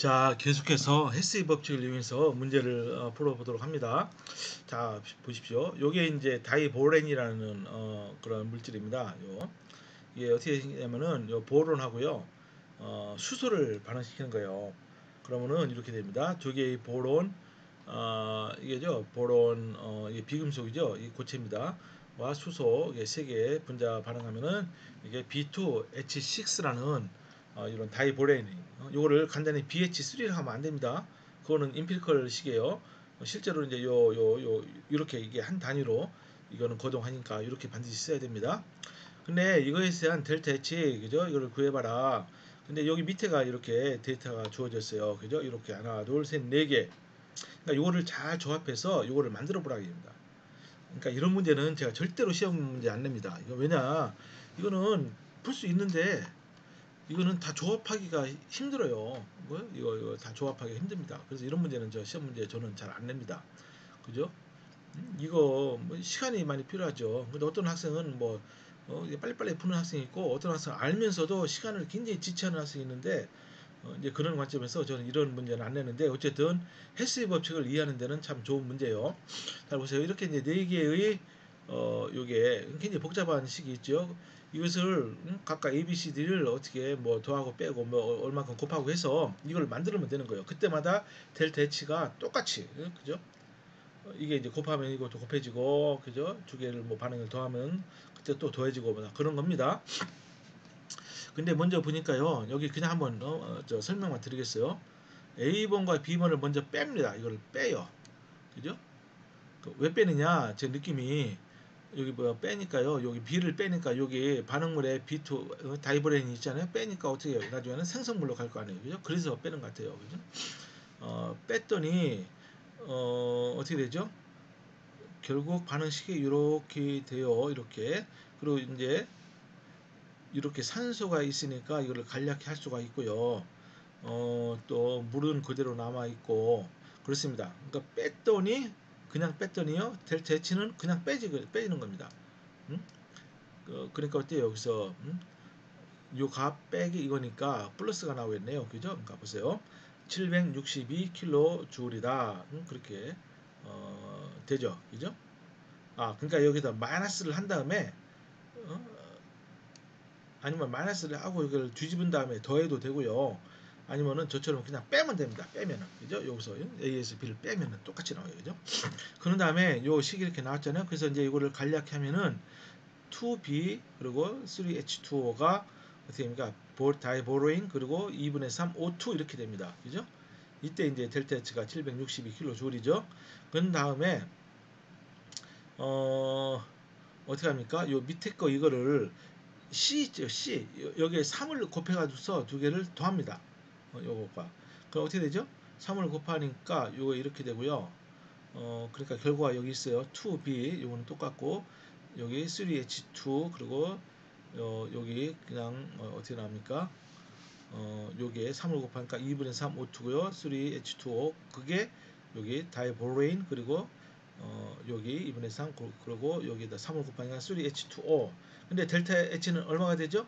자, 계속해서 헬스의 법칙을 이용해서 문제를 풀어보도록 합니다. 자, 보십시오. 요게 이제 다이보렌이라는 그런 물질입니다. 이게 어떻게 생기냐면은 요 보론하고요, 수소를 반응시키는 거예요. 그러면은 이렇게 됩니다. 두 개의 보론, 이게죠, 보론, 이게 비금속이죠, 이 고체입니다. 와 수소, 이게 세 개 분자 반응하면은 이게 B2H6라는 이런 다이보레인, 요거를 간단히 BH3를 하면 안 됩니다. 그거는 임피리컬 식이에요. 실제로 이제 이렇게 이게 한 단위로 이거는 거동하니까 이렇게 반드시 써야 됩니다. 근데 이거에 대한 델타 H, 그죠? 이거를 구해봐라. 근데 여기 밑에가 이렇게 데이터가 주어졌어요. 그죠? 이렇게 하나, 둘, 셋, 네 개. 그러니까 요거를 잘 조합해서 요거를 만들어 보라는 겁니다. 그러니까 이런 문제는 제가 절대로 시험 문제 안 냅니다. 이거 왜냐? 이거는 풀 수 있는데 이거는 다 조합하기가 힘들어요. 이거 다 조합하기가 힘듭니다. 그래서 이런 문제는 저 시험 문제 저는 잘 안 냅니다. 그죠? 이거 뭐 시간이 많이 필요하죠. 근데 어떤 학생은 뭐 이게 빨리빨리 푸는 학생이 있고, 어떤 학생은 알면서도 시간을 굉장히 지체하는 학생이 있는데, 이제 그런 관점에서 저는 이런 문제는 안 내는데, 어쨌든 헬스의 법칙을 이해하는 데는 참 좋은 문제예요. 잘 보세요. 이렇게 이제 네 개의 요게 굉장히 복잡한 식이 있죠. 이것을 각각 ABCD를 어떻게 뭐 더하고 빼고 뭐 얼마큼 곱하고 해서 이걸 만들면 되는 거예요. 그때마다 델타 H가 똑같이, 그죠? 이게 이제 곱하면 이것도 곱해지고, 그죠? 두 개를 뭐 반응을 더하면 그때 또 더해지고 뭐 그런 겁니다. 근데 먼저 보니까요, 여기 그냥 한번 저 설명만 드리겠어요. A번과 B번을 먼저 뺍니다. 이걸 빼요. 그죠? 왜 빼느냐? 제 느낌이 여기 뭐 빼니까요. 여기 B를 빼니까 여기 반응물에 B2 다이버렌이 있잖아요. 빼니까 어떻게 해요? 나중에는 생성물로 갈 거 아니에요. 그죠? 그래서 빼는 것 같아요. 그죠? 뺐더니 어떻게 되죠? 결국 반응식이 이렇게 돼요. 이렇게. 그리고 이제 이렇게 산소가 있으니까 이거를 간략히 할 수가 있고요. 또 물은 그대로 남아 있고 그렇습니다. 그러니까 뺐더니 그냥 뺐더니요. 델타 H는 그냥 빼지는 겁니다. 음? 그러니까 어때요? 여기서 요 값 빼기 이거니까 플러스가 나오겠네요. 그죠? 그러니까 보세요. 762kJ이다. 그렇게 되죠. 그죠? 그러니까 여기다 마이너스를 한 다음에 어? 아니면 마이너스를 하고 이걸 뒤집은 다음에 더해도 되고요. 아니면은 저처럼 그냥 빼면 됩니다. 빼면은 그죠? 여기서 A에서 B를 빼면은 똑같이 나와요. 그죠? 그런 다음에 요 식이 이렇게 나왔잖아요. 그래서 이제 이거를 간략히 하면은 2B 그리고 3H2O가 어떻게 됩니까? 다이보로인 그리고 2분의 3 O2 이렇게 됩니다. 그죠? 이때 이제 델타 H가 762kJ이죠. 그런 다음에 어떻게 합니까? 요 밑에 거 이거를 C 있죠, C. 여기에 3을 곱해가지고서 두 개를 더합니다. 요거가. 그럼 어떻게 되죠? 3을 곱하니까 요거 이렇게 되고요. 그러니까 결과가 여기 있어요. 2B, 요거는 똑같고, 여기 3H2, 그리고, 여기 그냥, 어떻게 나옵니까? 요게 3을 곱하니까 2분의 3 O2고요. 3H2O. 그게 여기 다이보레인, 그리고 여기 2분의 3, 그리고 여기다 3을 곱하니까 3H2O. 근데 델타 H는 얼마가 되죠?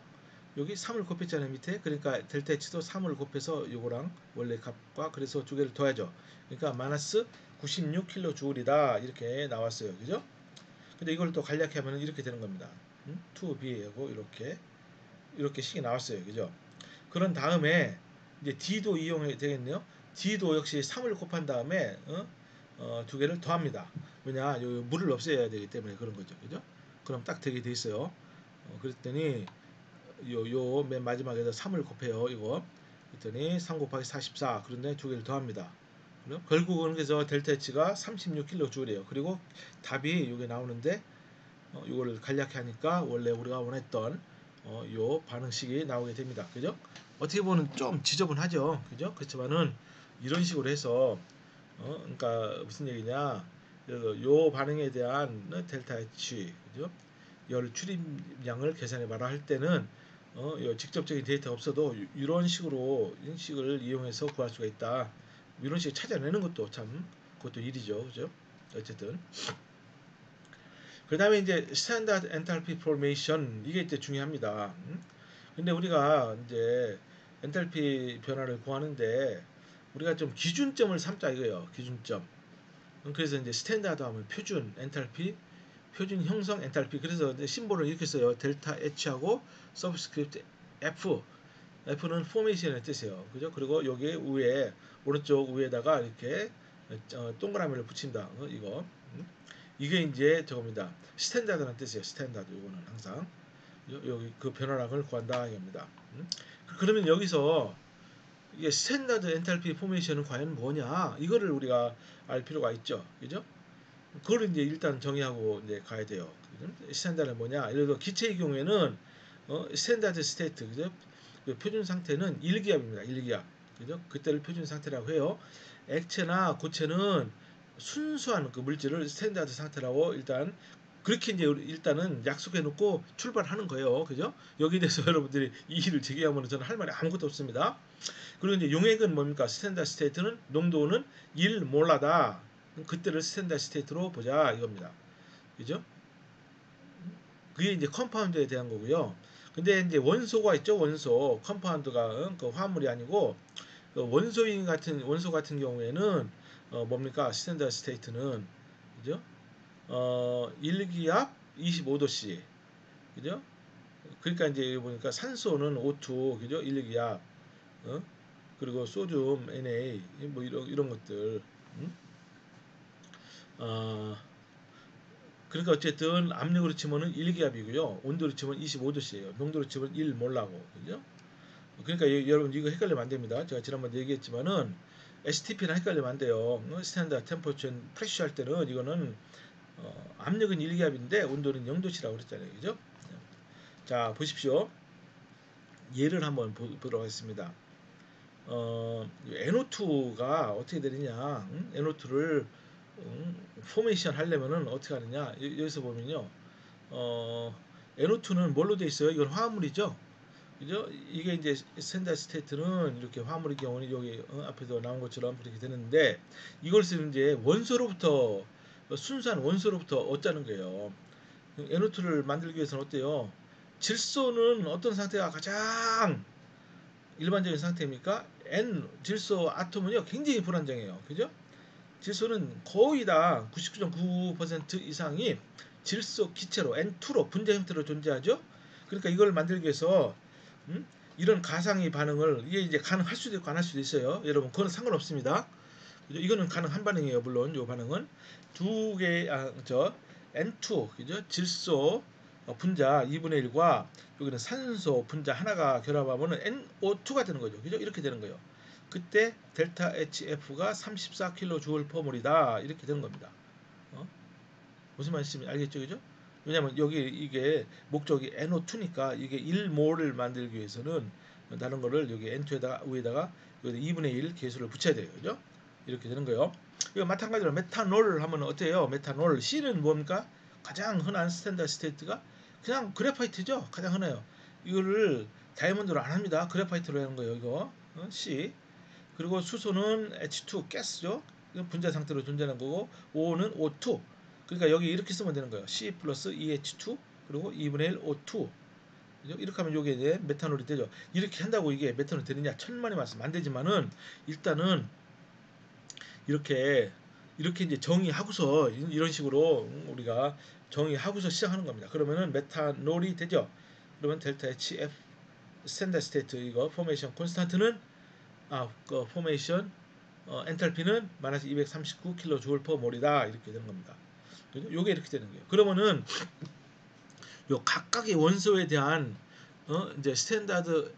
여기 3을 곱했잖아요, 밑에. 그러니까 델타 H도 3을 곱해서 요거랑 원래 값과 그래서 두 개를 더하죠. 그러니까 마이너스 96kJ이다. 이렇게 나왔어요. 그죠? 근데 이걸 또 간략히 하면 이렇게 되는 겁니다. 2B하고 이렇게 식이 나왔어요. 그죠? 그런 다음에 이제 D도 이용이 되겠네요. D도 역시 3을 곱한 다음에 두 개를 더합니다. 왜냐, 요 물을 없애야 되기 때문에 그런 거죠. 그죠? 그럼 딱 되게 돼 있어요. 그랬더니 요 맨 마지막에다 3을 곱해요. 이거. 그랬더니 3 곱하기 44. 그런데 두 개를 더합니다. 결국은 그래서 델타 H가 36kJ예요. 그리고 답이 여기 나오는데 이거를 간략히 하니까 원래 우리가 원했던 요 반응식이 나오게 됩니다. 그죠? 어떻게 보면 좀 지저분하죠. 그죠? 그렇지만은 이런 식으로 해서 그러니까 무슨 얘기냐? 요 반응에 대한 델타 H, 그죠? 열 출입량을 계산해 봐라 할 때는 요 직접적인 데이터가 없어도 이런 식으로 인식을 이용해서 구할 수가 있다. 이런 식으로 찾아내는 것도 참 그것도 일이죠. 그죠? 어쨌든 그 다음에 이제 스탠다드 엔탈피 포메이션 이게 이제 중요합니다. 근데 우리가 이제 엔탈피 변화를 구하는데 우리가 좀 기준점을 삼자 이거예요. 기준점. 그래서 이제 스탠다드 하면 표준 엔탈피, 표준 형성 엔탈피. 그래서 이제 심볼을 이렇게 써요. 델타 H하고 서브스크립트 F. F는 포메이션의 뜻이에요. 그죠? 그리고 여기 위에 오른쪽 위에다가 이렇게 동그라미를 붙인다. 이거. 이게 이제 저겁니다. 스탠다드라는 뜻이에요. 스탠다드. 이거는 항상 여기 그 변화량을 구한다 이겁니다. 그러면 여기서 이게 스탠다드 엔탈피 포메이션은 과연 뭐냐? 이거를 우리가 알 필요가 있죠. 그죠? 그걸 이제 일단 정의하고 이제 가야 돼요. 스탠다드는 뭐냐? 예를 들어 기체의 경우에는 스탠다드 스테이트, 그죠? 그 표준 상태는 1기압입니다. 1기압. 그죠? 그때를 표준 상태라고 해요. 액체나 고체는 순수한 그 물질을 스탠다드 상태라고 일단 그렇게 이제 일단은 약속해 놓고 출발하는 거예요. 그죠? 여기에 대해서 여러분들이 이의를 제기하면 저는 할 말이 아무것도 없습니다. 그리고 이제 용액은 뭡니까? 스탠다드 스테이트는 농도는 1몰라다. 그때를 스탠다드 스테이트로 보자 이겁니다. 그죠? 그게 이제 컴파운드에 대한 거고요. 근데 이제 원소가 있죠. 원소. 컴파운드가 그 화합물이 아니고 원소인 같은 원소 같은 경우에는 뭡니까? 스탠다드 스테이트는 그죠? 1기압 25도씨. 그죠? 그러니까 이제 보니까 산소는 O2, 그죠? 1기압. 그리고 소듐 Na 뭐 이런 것들. 어, 그러니까 어쨌든 압력으로 치면은 1기압이고요. 온도로 치면 25도씨예요. 농도로 치면 1몰라고. 그죠? 그러니까 여러분 이거 헷갈리면 안 됩니다. 제가 지난번에 얘기했지만은 STP랑 헷갈리면 안 돼요. 스탠다드 템퍼처 프레셔 할 때는 이거는 압력은 1기압인데 온도는 0도씨라고 그랬잖아요. 그죠? 자, 보십시오. 예를 한번 보도록 하겠습니다. NO2가 어떻게 되느냐? NO2를 포메이션 하려면은 어떻게 하느냐? 여기서 보면요. NO2는 뭘로 돼 있어요? 이건 화합물이죠. 그죠? 이게 이제 스탠다드 스테이트는 이렇게 화물의 경우는 여기 앞에서 나온 것처럼 그렇게 되는데 이것을 이제 원소로부터 순수한 원소로부터 얻자는 거예요. NO2를 만들기 위해서는 어때요? 질소는 어떤 상태가 가장 일반적인 상태입니까? N 질소 아톰은요 굉장히 불안정해요. 그죠? 질소는 거의 다 99.9% 이상이 질소 기체로 N2로 분자 형태로 존재하죠. 그러니까 이걸 만들기 위해서 이런 가상의 반응을 이게 이제 가능할 수도 있고 안 할 수도 있어요. 여러분 그건 상관없습니다. 그죠? 이거는 가능한 반응이에요. 물론 이 반응은 두 개, 저 N2 그죠? 질소 분자 2분의 1과 여기는 산소 분자 하나가 결합하면 NO2가 되는 거죠. 그죠? 이렇게 되는 거예요. 그때 델타 HF가 34kJ/몰이다. 이렇게 되는 겁니다. 무슨 말씀인지 알겠죠? 그죠? 왜냐면 여기 이게 목적이 NO2니까 이게 1몰을 만들기 위해서는 다른 거를 여기 N2에다가 위에다가 2분의 1 계수를 붙여야 돼요. 그죠? 이렇게 되는 거예요. 이거 마찬가지로 메탄올 하면 어때요? 메탄올 C는 뭡니까? 가장 흔한 스탠다드 스테이트가 그냥 그래파이트죠. 가장 흔해요. 이거를 다이아몬드로 안 합니다. 그래파이트로 하는 거예요. 이거 C. 그리고 수소는 H2 가스죠. 분자 상태로 존재하는 거고 O는 O2. 그러니까 여기 이렇게 쓰면 되는 거예요. C 플러스 EH2 그리고 2분의 1 O2. 이렇게 하면 이게 이제 메탄올이 되죠. 이렇게 한다고 이게 메탄올이 되느냐? 천만의 말씀 안 되지만은 일단은 이렇게 이제 정의하고서 이런 식으로 우리가 정의하고서 시작하는 겁니다. 그러면은 메탄올이 되죠. 그러면 델타 HF 스탠다드 스테이트 이거 포메이션 콘스탄트는 그 포메이션 엔탈피는 마이너스 239kJ/몰이다 이렇게 되는 겁니다. 그죠? 요게 이렇게 되는 거예요. 그러면은 요 각각의 원소에 대한 이제 스탠다드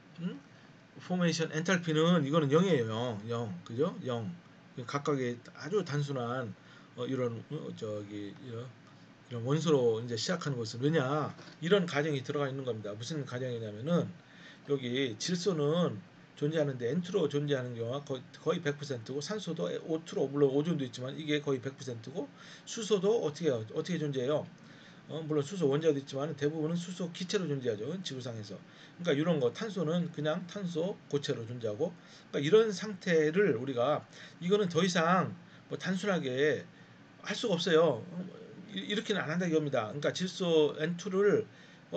포메이션 엔탈피는 이거는 0이에요. 0. 그죠? 0. 각각의 아주 단순한 이런 이런 원소로 이제 시작하는 것은 왜냐? 이런 가정이 들어가 있는 겁니다. 무슨 가정이냐면은 여기 질소는 존재하는데 N2로 존재하는 경우가 거의 100%고 산소도 O2로 물론 오존도 있지만 이게 거의 100%고 수소도 어떻게 존재해요? 물론 수소 원자도 있지만 대부분은 수소 기체로 존재하죠. 지구상에서. 그러니까 이런 거 탄소는 그냥 탄소 고체로 존재하고 그러니까 이런 상태를 우리가 이거는 더 이상 뭐 단순하게 할 수가 없어요. 이렇게는 안 한다는 겁니다. 그러니까 질소 N2를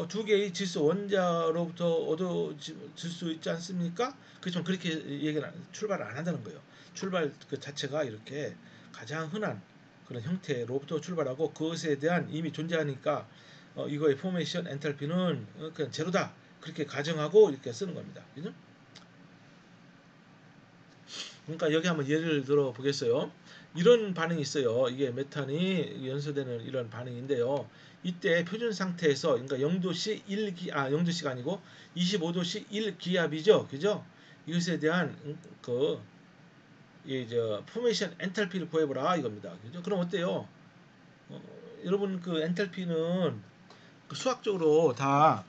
두 개의 질소 원자로부터 얻어질 수 있지 않습니까? 그렇지만 그렇게 얘기를 출발을 안 한다는 거예요. 출발 그 자체가 이렇게 가장 흔한 그런 형태로부터 출발하고 그것에 대한 이미 존재하니까 이거의 포메이션 엔탈피는 그냥 제로다 그렇게 가정하고 이렇게 쓰는 겁니다. 그죠? 그러니까 여기 한번 예를 들어 보겠어요. 이런 반응이 있어요. 이게 메탄이 연소되는 이런 반응인데요. 이때 표준 상태에서 그러니까 0도씨 1기 0도씨가 아니고 25도씨 1기압이죠. 그죠? 이것에 대한 저 포메이션 엔탈피를 구해보라 이겁니다. 그죠? 그럼 어때요? 어, 여러분 그 엔탈피는 그 수학적으로 다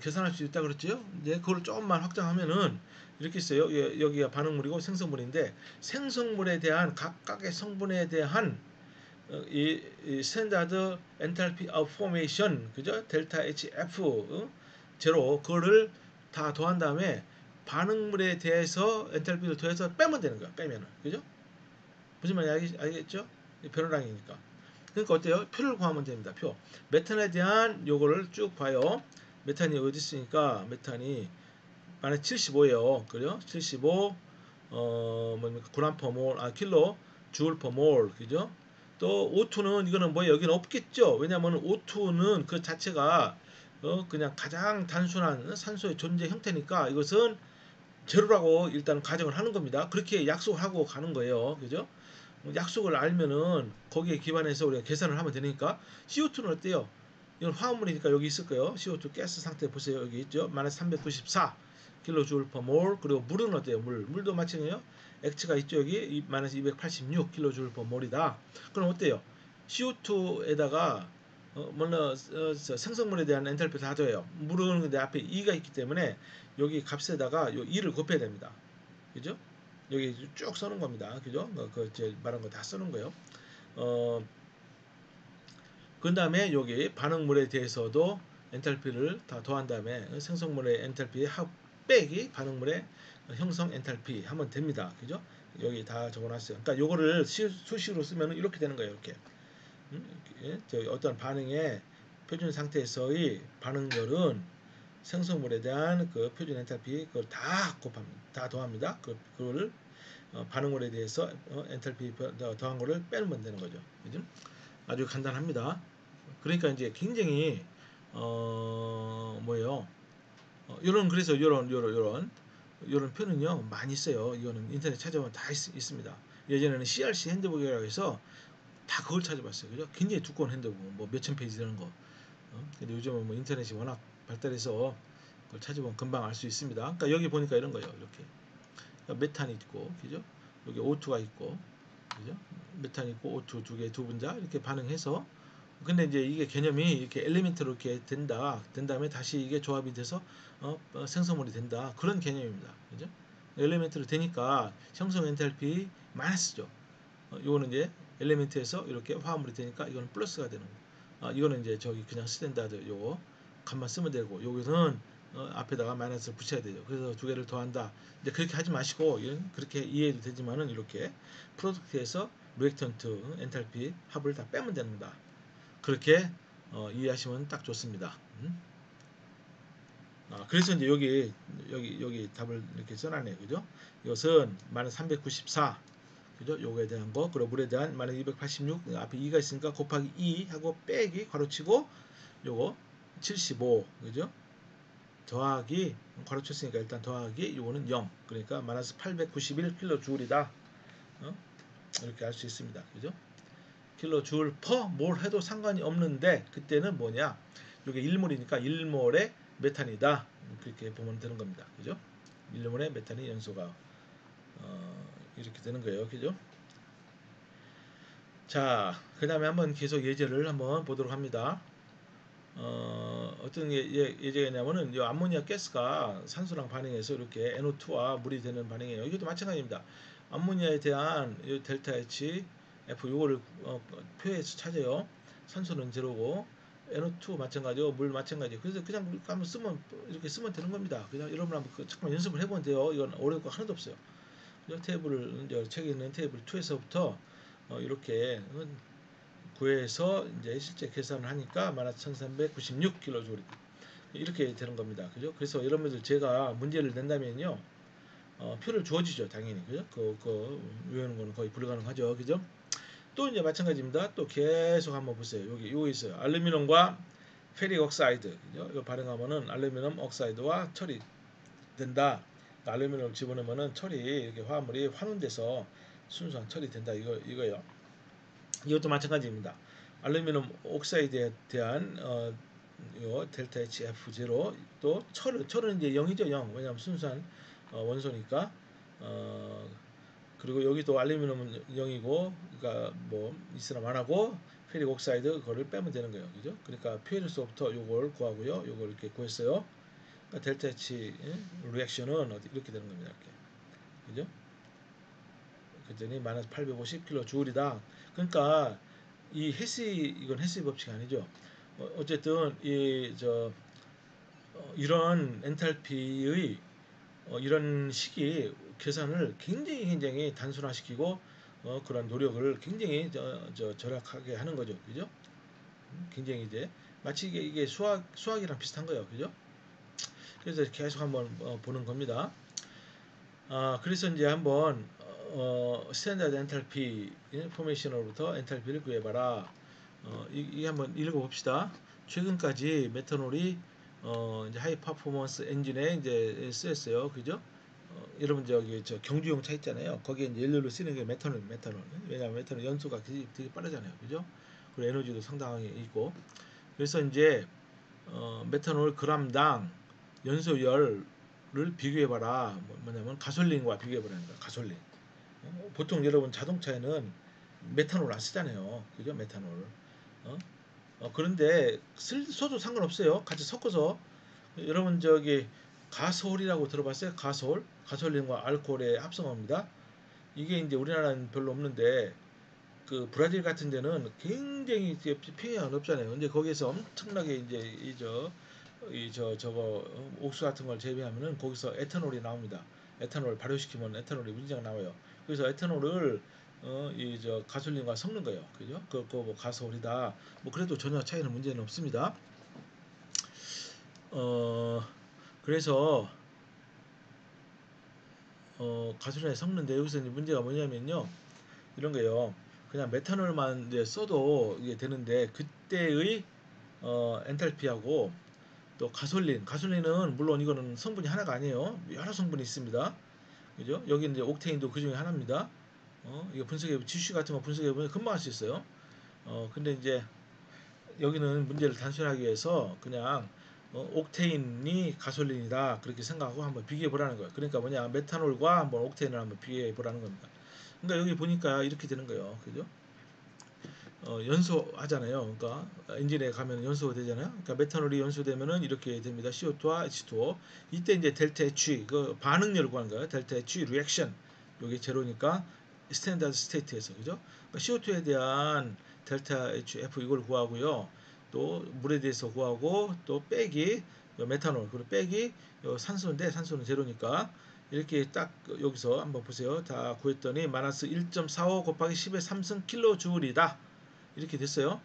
계산할 수 있다 그랬죠? 이제 그걸 조금만 확장하면은 이렇게 있어요. 여기가 반응물이고 생성물인데 생성물에 대한 각각의 성분에 대한 이 스탠다드 엔탈피 오브 포메이션 그죠? 델타 HF 제로 그거를 다 더한 다음에 반응물에 대해서 엔탈피를 더해서 빼면 되는 거야. 빼면은 그죠? 무슨 말인지 알겠죠? 변호량이니까. 그러니까 어때요? 표를 구하면 됩니다. 표. 메탄에 대한 요거를 쭉 봐요. 메탄이 어디 있으니까 메탄이 만약 75예요. 그죠? 75 뭡니까? 그람 퍼 몰, 킬로 주울 퍼 몰. 그죠? 또 O2는 이거는 뭐 여기는 없겠죠. 왜냐면 O2는 그 자체가 그냥 가장 단순한 산소의 존재 형태니까 이것은 제로라고 일단 가정을 하는 겁니다. 그렇게 약속을 하고 가는 거예요. 그죠? 약속을 알면은 거기에 기반해서 우리가 계산을 하면 되니까 CO2는 어때요? 이건 화합물이니까 여기 있을 거예요. CO2 가스 상태 보세요. 여기 있죠. 마이너스 394 킬로줄 퍼 몰. 그리고 물은 어때요? 물도 마찬가지예요. 액체가 있죠. 여기 마이너스 286 킬로줄 퍼 몰이다. 그럼 어때요? CO2에다가 생성물에 대한 엔탈피를 다 더해요. 물은 근데 앞에 2가 있기 때문에 여기 값에다가 요 2를 곱해야 됩니다. 그죠? 여기 쭉 써는 겁니다. 그죠? 제 말한 거 다 쓰는 거예요. 그 다음에 여기 반응물에 대해서도 엔탈피를 다 더한 다음에 생성물의 엔탈피 합 빼기 반응물의 형성 엔탈피 하면 됩니다. 그죠? 여기 다 적어놨어요. 그러니까 요거를 수식으로 쓰면 이렇게 되는 거예요. 이렇게. 어떤 반응의 표준 상태에서의 반응열은 생성물에 대한 그 표준 엔탈피 그걸 다 곱합니다. 다 더합니다. 그걸 반응물에 대해서 엔탈피 더한 거를 빼면 되는 거죠. 그죠? 아주 간단합니다. 그러니까 이제 굉장히 뭐예요? 요런 그래서 요런 표는요 많이 써요. 이거는 인터넷 찾아보면 다 있습니다. 예전에는 CRC 핸드북이라고 해서 다 그걸 찾아봤어요. 그죠? 굉장히 두꺼운 핸드북 뭐 몇천 페이지 되는 거. 근데 요즘은 뭐 인터넷이 워낙 발달해서 그걸 찾아보면 금방 알 수 있습니다. 그러니까 여기 보니까 이런 거예요. 이렇게 그러니까 메탄이 있고, 그죠? 여기 O2가 있고, 그죠? 메탄이 있고 O2 두 개 두 분자 이렇게 반응해서 근데 이제 이게 개념이 이렇게 엘리멘트로 이렇게 된 다음에 다시 이게 조합이 돼서 생성물이 된다 그런 개념입니다. 그죠? 엘리멘트로 되니까 형성 엔탈피 마이너스죠. 이거는 이제 엘리멘트에서 이렇게 화합물이 되니까 이거는 플러스가 되는 거. 이거는 이제 저기 그냥 스탠다드 요거 값만 쓰면 되고 여기서는 앞에다가 마이너스를 붙여야 되죠. 그래서 두 개를 더한다. 이제 그렇게 하지 마시고 그렇게 이해해도 되지만은 이렇게 프로덕트에서 리액턴트 엔탈피 합을 다 빼면 됩니다. 그렇게 이해하시면 딱 좋습니다. 그래서 이제 여기 답을 이렇게 써놨네요. 그죠? 이것은 마이너스 394 그죠? 요거에 대한 거 그리고 물에 대한 마이너스 286 앞에 2가 있으니까 곱하기 2 하고 빼기 괄호치고 요거 75 그죠? 더하기 괄호쳤으니까 일단 더하기 요거는 0 그러니까 마이너스 891 킬로줄이다. 이렇게 알 수 있습니다. 그죠? 킬로줄 퍼 몰 해도 상관이 없는데 그때는 뭐냐? 이게 1몰이니까 1몰의 메탄이다. 그렇게 보면 되는 겁니다. 그죠? 1몰의 메탄이 연소가 이렇게 되는 거예요. 그죠? 자, 그 다음에 한번 계속 예제를 한번 보도록 합니다. 어떤 예제냐면은 이 암모니아 가스가 산소랑 반응해서 이렇게 NO2와 물이 되는 반응이에요. 이것도 마찬가지입니다. 암모니아에 대한 이 델타 H, F 요거를 표에서 찾아요. 산소는 제로고 NO2 마찬가지고 물 마찬가지. 그래서 그냥 한번 쓰면 이렇게 쓰면 되는 겁니다. 그냥 여러분 한번 잠깐 연습을 해보면 돼요. 이건 어려울 거 하나도 없어요. 테이블을 이제 책에 있는 테이블 2에서부터 이렇게 구해서 이제 실제 계산을 하니까 마이너스 1396 킬로줄 이렇게 되는 겁니다. 그죠? 그래서 여러분들 제가 문제를 낸다면요, 표를 주어지죠, 당연히. 그죠? 외우는 거는 거의 불가능하죠. 그죠? 또 이제 마찬가지입니다. 또 계속 한번 보세요. 여기 있어요. 알루미늄과 페릭 옥사이드. 그죠? 이거 발행하면은 알루미늄 옥사이드와 철이 된다. 알루미늄을 집어넣으면은 철이 이렇게 화합물이 환원돼서 순수한 철이 된다. 이거요. 이것도 마찬가지입니다. 알루미늄 옥사이드에 대한 요 델타 HF0 또 철은 이제 0이죠. 0. 왜냐하면 순수한 원소니까. 그리고 여기도 알루미늄은 0이고, 그러니까 뭐 있으나 마나고 페릭 옥사이드 그거를 빼면 되는 거예요. 그죠? 그러니까 표현수부터 요걸 구하고요. 요걸 이렇게 구했어요. 그러니까 델타 H 리액션은 이렇게 되는 겁니다. 이렇게. 그죠? 그랬더니 마이너스 850kJ이다. 그러니까 이 이건 헤스의 법칙이 아니죠. 어쨌든 이런 엔탈피의 이런 식이 계산을 굉장히 단순화시키고 그런 노력을 굉장히 절약하게 하는 거죠. 그죠? 굉장히 이제 마치 이게 수학이랑 비슷한 거예요. 그죠? 그래서 계속 한번 보는 겁니다. 그래서 이제 한번 스탠다드 엔탈피 포메이션으로부터 엔탈피를 구해봐라. 이게 한번 읽어봅시다. 최근까지 메탄올이 이제 하이 퍼포먼스 엔진에 이제 쓰였어요. 그죠? 여러분 저 경주용 차 있잖아요. 거기에 이제 연료로 쓰는 게 메탄올. 왜냐하면 메탄올 연소가 되게 빠르잖아요. 그죠? 그리고 에너지도 상당히 있고. 그래서 이제 메탄올 그람당 연소열을 비교해봐라. 뭐냐면 가솔린과 비교해보라는 거야. 가솔린. 보통 여러분 자동차에는 메탄올 안 쓰잖아요. 그죠? 메탄올. 어? 그런데 써도 상관없어요. 같이 섞어서. 여러분 가솔이라고 들어봤어요? 가솔린과 알코올의 합성어입니다. 이게 이제 우리나라는 별로 없는데 그 브라질 같은 데는 굉장히 평양은 없잖아요. 근데 거기서 엄청나게 이제 저거 옥수 같은 걸 재배하면은 거기서 에탄올이 나옵니다. 에탄올 발효시키면 에탄올이 문제가 나와요. 그래서 에탄올을 가솔린과 섞는 거예요. 그죠? 뭐 가솔이다. 뭐 그래도 전혀 차이는 문제는 없습니다. 그래서 가솔린에 섞는데 여기서 이제 문제가 뭐냐면요. 이런 거예요. 그냥 메탄올만 이제 써도 이게 되는데 그때의 엔탈피하고 또 가솔린은 물론 이거는 성분이 하나가 아니에요. 여러 성분이 있습니다. 그죠? 여기 이제 옥테인도 그 중에 하나입니다. 이거 지수 같은 거 분석해 보면 금방 할 수 있어요. 근데 이제 여기는 문제를 단순하게 위해서 그냥 옥테인이 가솔린이다 그렇게 생각하고 한번 비교해 보라는 거예요. 그러니까 뭐냐 메탄올과 한번 옥테인을 한번 비교해 보라는 겁니다. 그러니까 여기 보니까 이렇게 되는 거예요. 그죠? 연소하잖아요. 그러니까 엔진에 가면 연소가 되잖아요. 그러니까 메탄올이 연소되면은 이렇게 됩니다. CO2와 H2O. 이때 이제 델타 H 그 반응열을 구하는 거예요. 델타 H 리액션. 요게 제로니까 스탠다드 스테이트에서 그죠? 그러니까 CO2에 대한 델타 HF 이걸 구하고요. 또 물에 대해서 구하고 또 빼기 메탄올 그리고 빼기 산소인데 산소는 제로니까 이렇게 딱 여기서 한번 보세요. 다 구했더니 마이너스 1.45 곱하기 10의 3승 킬로줄이다. 이렇게 됐어요.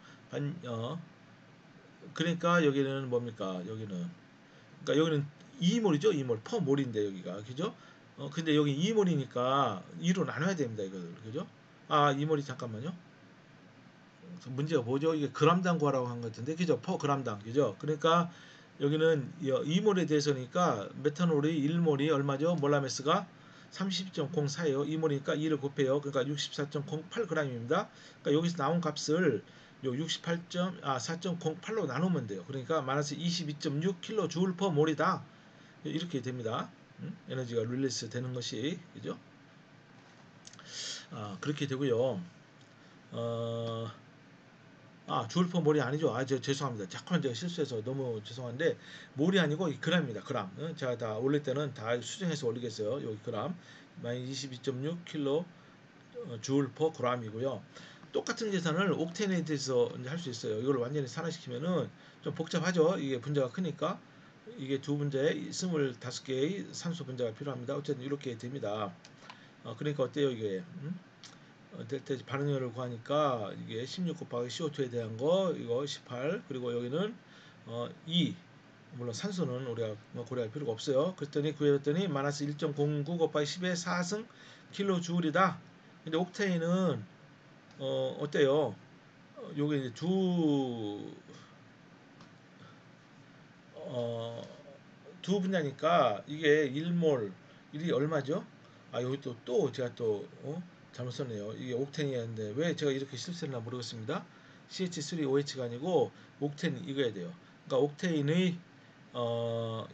그러니까 여기는 뭡니까? 그러니까 여기는 2몰이죠. 2몰 퍼 몰인데 여기가 그죠? 근데 여기 2몰이니까 2로 나눠야 됩니다. 이거를 그죠? 2몰이 잠깐만요. 문제가 뭐죠? 이게 그람당 구하라고 한 것 같은데 그죠? 퍼 그람당 그죠? 그러니까 여기는 2몰에 대해서니까 메탄올이 1몰이 얼마죠? 몰라메스가 30.04예요. 2몰이니까 2를 곱해요. 그러니까 64.08g입니다. 그러니까 여기서 나온 값을 요 4.08로 나누면 돼요. 그러니까 마이너스 22.6kJ per 몰이다. 이렇게 됩니다. 에너지가 릴리스 되는 것이 그죠? 그렇게 되고요. 어, 주울 퍼 몰이 아니죠. 죄송합니다. 잠깐 제가 실수해서 너무 죄송한데 몰이 아니고 이 그람입니다. 그람. 제가 다 올릴 때는 다 수정해서 올리겠어요. 여기 그람. 마이너스 22.6kg 줄 퍼 그람이고요. 똑같은 계산을 옥테인에 대해서 할 수 있어요. 이걸 완전히 산화시키면은 좀 복잡하죠. 이게 분자가 크니까 이게 두 분자에 25개의 산소 분자가 필요합니다. 어쨌든 이렇게 됩니다. 그러니까 어때요 이게? 델타 반응열을 구하니까 이게 16 곱하기 CO2에 대한 거 이거 18 그리고 여기는 2 물론 산소는 우리가 뭐 고려할 필요가 없어요. 그랬더니 구해봤더니 마이너스 1.09 곱하기 10의 4승 킬로줄이다. 근데 옥테인은 어때요? 요게 이제 어, 두 분야니까 이게 1몰, 1이 얼마죠? 아, 여기 또 제가 잘못 썼네요. 이게 옥텐이었는데 왜 제가 이렇게 실수했나 모르겠습니다. CH3OH가 아니고 옥텐 이거야 돼요. 그러니까 옥테인의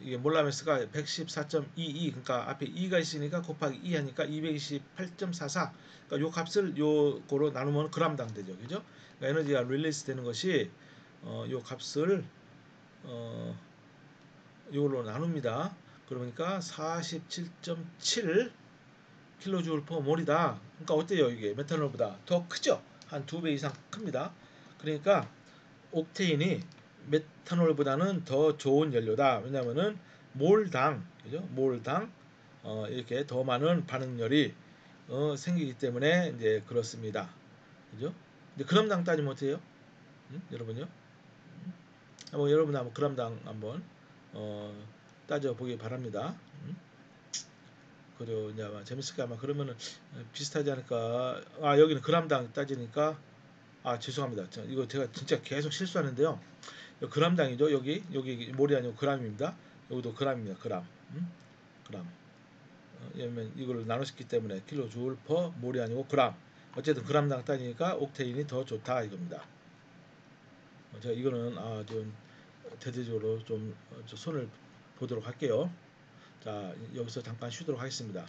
이게 몰라메스가 114.22 그러니까 앞에 2가 있으니까 곱하기 2 하니까 228.44 그러니까 요 값을 요거로 나누면 그람당 되죠. 그죠? 그러니까 에너지가 릴리스 되는 것이 요 값을 어, 이걸로 나눕니다. 그러니까 47.7 킬로줄 퍼 몰이다. 그러니까 어때요? 이게 메탄올보다 더 크죠? 한 2배 이상 큽니다. 그러니까 옥테인이 메탄올보다는 더 좋은 연료다. 왜냐면은 몰당, 그죠? 몰당 이렇게 더 많은 반응열이 생기기 때문에 이제 그렇습니다. 그죠? 근데 그람당 따지면 어때요? 여러분요? 여러분 한번 그람당 한번 어, 따져 보기 바랍니다. 그리고 이제 아마 재밌을까 아마 그러면은 비슷하지 않을까. 아 여기는 그람당 따지니까 죄송합니다. 이거 제가 진짜 계속 실수하는데요. 그람당이죠. 여기 몰이 아니고 그람입니다. 여기도 그람입니다. 그람. 그람. 왜냐면 이걸 나누었기 때문에 킬로줄 퍼 몰이 아니고 그람. 어쨌든 그람당 따지니까 옥테인이 더 좋다 이겁니다. 제가 이거는 좀 대대적으로 좀 손을 보도록 할게요. 자 여기서 잠깐 쉬도록 하겠습니다.